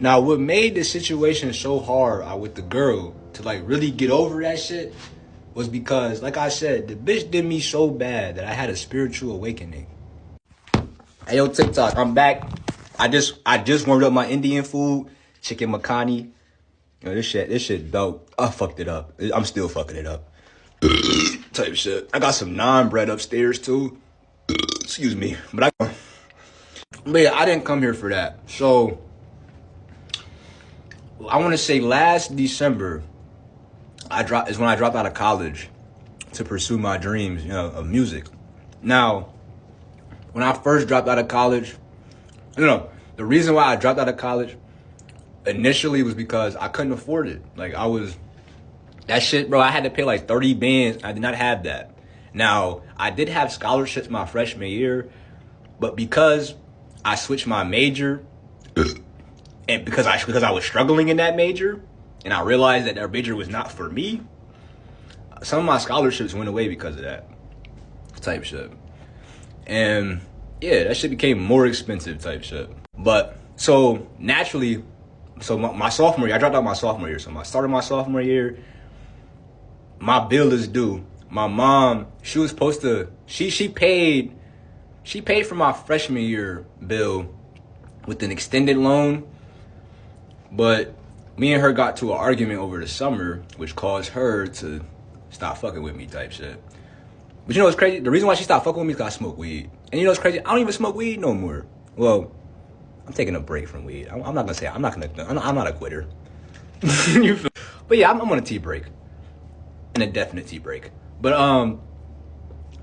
Now, what made the situation so hard with the girl to like really get over that shit was because, like I said, the bitch did me so bad that I had a spiritual awakening. Hey, yo, TikTok, I'm back. I just warmed up my Indian food, chicken makhani. Yo, this shit dope. I fucked it up. I'm still fucking it up. Type shit. I got some naan bread upstairs too. Excuse me, but yeah, I didn't come here for that. So I want to say last December, is when I dropped out of college to pursue my dreams, of music. Now, when I first dropped out of college, the reason why I dropped out of college initially was because I couldn't afford it. Like that shit, bro, I had to pay like 30 bands. I did not have that. Now, I did have scholarships my freshman year, but because I switched my major, and because I was struggling in that major, and I realized that major was not for me, some of my scholarships went away because of that type shit. And yeah, that shit became more expensive type shit. But so naturally, my sophomore year, I dropped out my sophomore year. So I started my sophomore year, my bill is due. My mom, she was supposed to, she paid for my freshman year bill with an extended loan, but me and her got to an argument over the summer, which caused her to stop fucking with me type shit. But you know what's crazy? The reason why she stopped fucking with me is because I smoke weed. And you know what's crazy? I don't even smoke weed no more. Well, I'm taking a break from weed. I'm not gonna say, I'm not a quitter. But yeah, I'm on a tea break. An indefinite tea break. But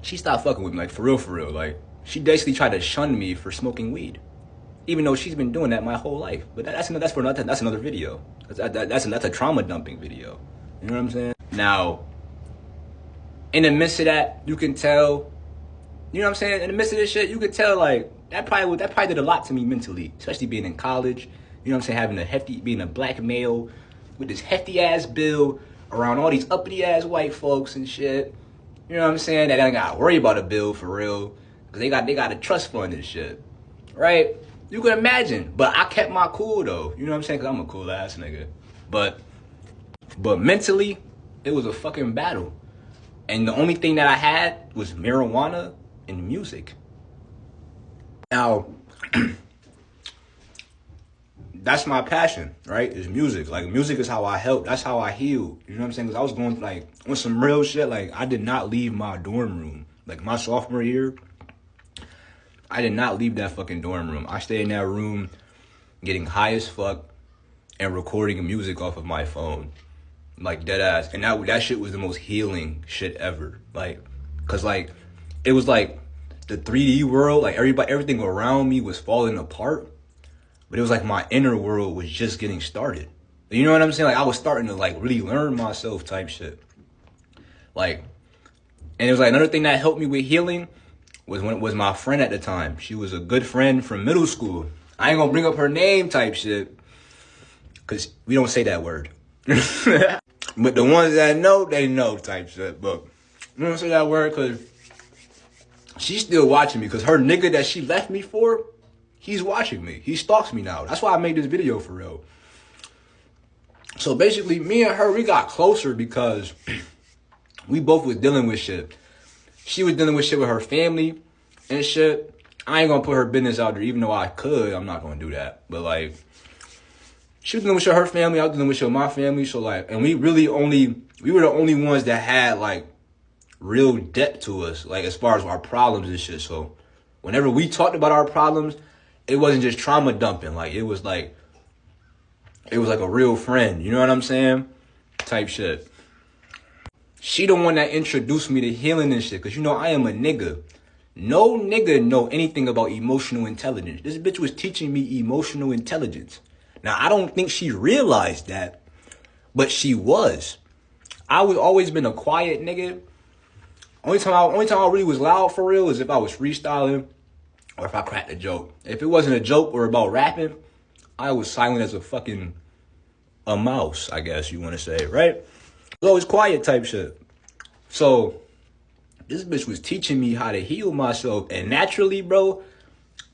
she stopped fucking with me, like for real. Like she basically tried to shun me for smoking weed, even though she's been doing that my whole life. But that's another video. That's a trauma dumping video. You know what I'm saying? Now, in the midst of that, you can tell. You know what I'm saying? In the midst of this shit, you could tell like that probably did a lot to me mentally, especially being in college. You know what I'm saying? Being a black male with this hefty ass bill around all these uppity ass white folks and shit. You know what I'm saying? That I ain't gotta worry about a bill for real, cause they got a trust fund and shit, right? You can imagine. But I kept my cool though. You know what I'm saying? Cause I'm a cool ass nigga. But mentally, it was a fucking battle. And the only thing that I had was marijuana and music. Now, that's my passion, right? Is music. Like, music is how I help. That's how I heal. You know what I'm saying? Because I was going, like, on some real shit. Like, I did not leave my dorm room. Like, my sophomore year, I did not leave that fucking dorm room. I stayed in that room getting high as fuck and recording music off of my phone. Like, dead ass. And that shit was the most healing shit ever. Like, because, like, it was like the 3D world. Like, everything around me was falling apart. But it was like my inner world was just getting started. You know what I'm saying? Like, I was starting to, like, really learn myself type shit. Like, and it was like another thing that helped me with healing was my friend at the time. She was a good friend from middle school. I ain't gonna bring up her name type shit, because we don't say that word. But the ones that know, they know type shit. But we don't say that word because she's still watching me, because her nigga that she left me for, he's watching me. He stalks me now. That's why I made this video for real. So basically, me and her, we got closer because we both was dealing with shit. She was dealing with shit with her family and shit. I ain't gonna put her business out there, even though I could. I'm not gonna do that. But like, she was dealing with shit with her family. I was dealing with shit with my family. So like, and we were the only ones that had like real depth to us, like as far as our problems and shit. So whenever we talked about our problems, it wasn't just trauma dumping. Like, it was like a real friend. You know what I'm saying? Type shit. She the one that introduced me to healing and shit. Because, you know, I am a nigga. No nigga know anything about emotional intelligence. This bitch was teaching me emotional intelligence. Now, I don't think she realized that, but she was. I was always been a quiet nigga. Only time I really was loud for real is if I was freestyling or if I cracked a joke. If it wasn't a joke or about rapping, I was silent as a mouse, I guess you want to say, right? It was always quiet type shit. So this bitch was teaching me how to heal myself. And naturally, bro,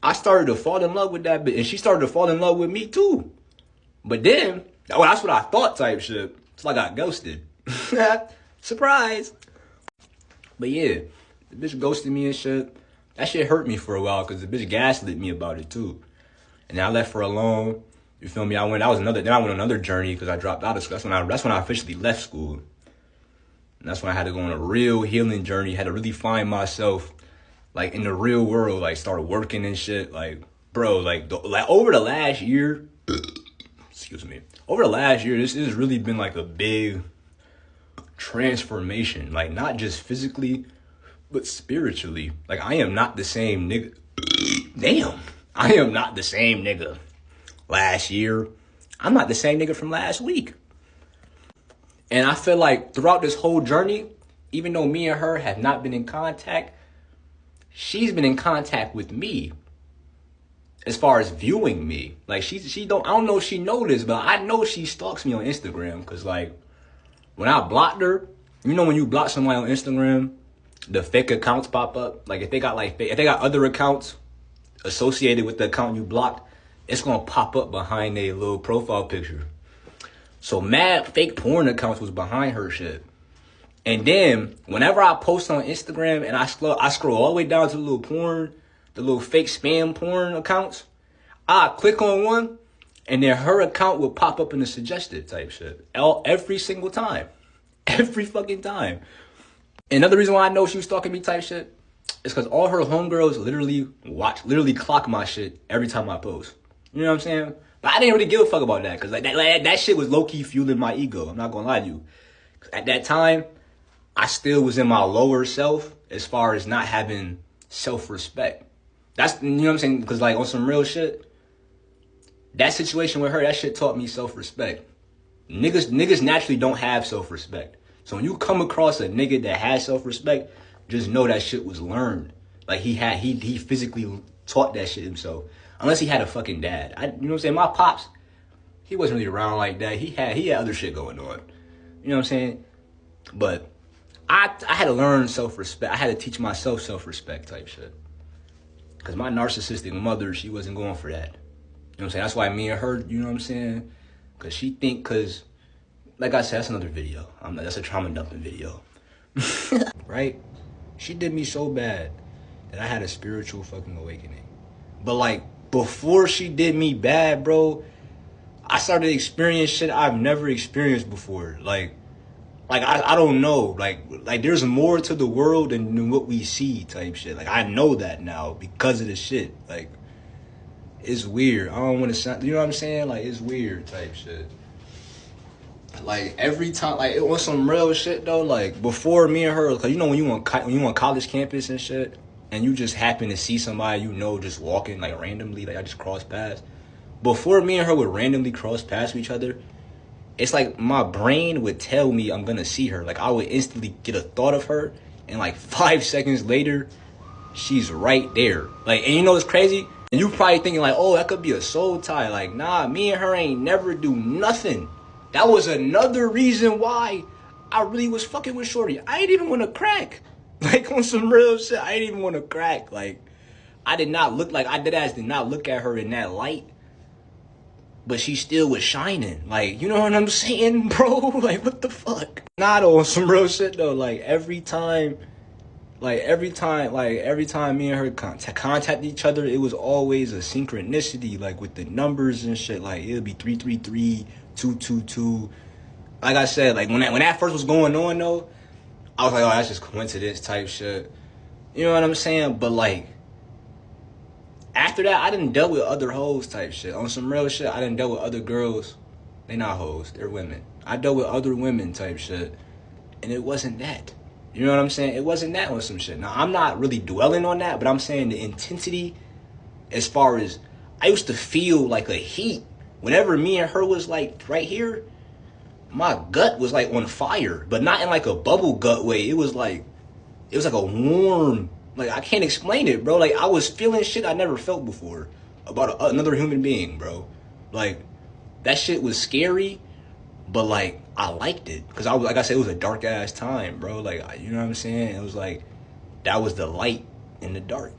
I started to fall in love with that bitch. And she started to fall in love with me too. But then, well, that's what I thought type shit. So I got ghosted. Surprise. But yeah, the bitch ghosted me and shit. That shit hurt me for a while because the bitch gaslit me about it too. And then I left her alone. You feel me? Then I went on another journey because I dropped out of school. That's when I officially left school. And that's when I had to go on a real healing journey. Had to really find myself, like, in the real world. Like, start working and shit. Like, bro, like over the last year, excuse me. Over the last year, this has really been like a big transformation. Like, not just physically, but spiritually. Like, I am not the same nigga. Damn. I am not the same nigga last year. I'm not the same nigga from last week. And I feel like throughout this whole journey, even though me and her have not been in contact, she's been in contact with me as far as viewing me. Like, I don't know if she noticed, but I know she stalks me on Instagram. Because, like, when I blocked her, you know when you block somebody on Instagram, the fake accounts pop up? Like, if they got other accounts associated with the account you blocked, it's going to pop up behind a little profile picture. So mad fake porn accounts was behind her shit. And then whenever I post on Instagram and I scroll all the way down to the little fake spam porn accounts, I click on one and then her account will pop up in the suggested type shit. Every single time. Every fucking time. Another reason why I know she was stalking me type shit is because all her homegirls literally clock my shit every time I post. You know what I'm saying? But I didn't really give a fuck about that because like that shit was low-key fueling my ego. I'm not going to lie to you. At that time, I still was in my lower self as far as not having self-respect. That's, you know what I'm saying? Because like on some real shit, that situation with her, that shit taught me self-respect. Niggas naturally don't have self-respect. So when you come across a nigga that has self-respect, just know that shit was learned. Like he physically taught that shit himself. Unless he had a fucking dad. You know what I'm saying? My pops, he wasn't really around like that. He had other shit going on. You know what I'm saying? But I had to learn self-respect. I had to teach myself self-respect type shit. Because my narcissistic mother, she wasn't going for that. You know what I'm saying? That's why me and her, you know what I'm saying? Because like I said, that's another video. That's a trauma dumping video. Right? She did me so bad that I had a spiritual fucking awakening. But like, before she did me bad, bro, I started experiencing shit I've never experienced before. Like I don't know. Like there's more to the world than what we see type shit. Like I know that now because of the shit. Like it's weird. I don't want to sound, you know what I'm saying? Like it's weird type shit. Like every time, like it was some real shit though. Like before me and her, cause you know when you on college campus and shit, and you just happen to see somebody you know just walking like randomly, like I just crossed paths. Before me and her would randomly cross paths with each other, it's like my brain would tell me I'm gonna see her. Like I would instantly get a thought of her, and like 5 seconds later, she's right there. Like, and you know what's crazy? And you probably thinking like, oh, that could be a soul tie. Like, nah, me and her ain't never do nothing. That was another reason why I really was fucking with shorty. I ain't even want to crack. Like on some real shit, I ain't even want to crack. Like I did not look like, I did not look at her in that light. But she still was shining. Like, you know what I'm saying, bro? Like, what the fuck? Not on some real shit, though. Like, every time me and her contact each other, it was always a synchronicity, like, with the numbers and shit. Like, it would be 333, 222. Like I said, like, when that first was going on, though, I was like, oh, that's just coincidence type shit. You know what I'm saying? But, like, after that, I done dealt with other hoes type shit. On some real shit, I done dealt with other girls. They not hoes, they're women. I dealt with other women type shit. And it wasn't that. You know what I'm saying? It wasn't that on some shit. Now, I'm not really dwelling on that, but I'm saying the intensity as far as I used to feel like a heat. Whenever me and her was like right here, my gut was like on fire. But not in like a bubble gut way. It was like a warm, like, I can't explain it, bro. Like, I was feeling shit I never felt before about another human being, bro. Like, that shit was scary, but, like, I liked it. Because, like I said, it was a dark-ass time, bro. Like, you know what I'm saying? It was like, that was the light in the dark.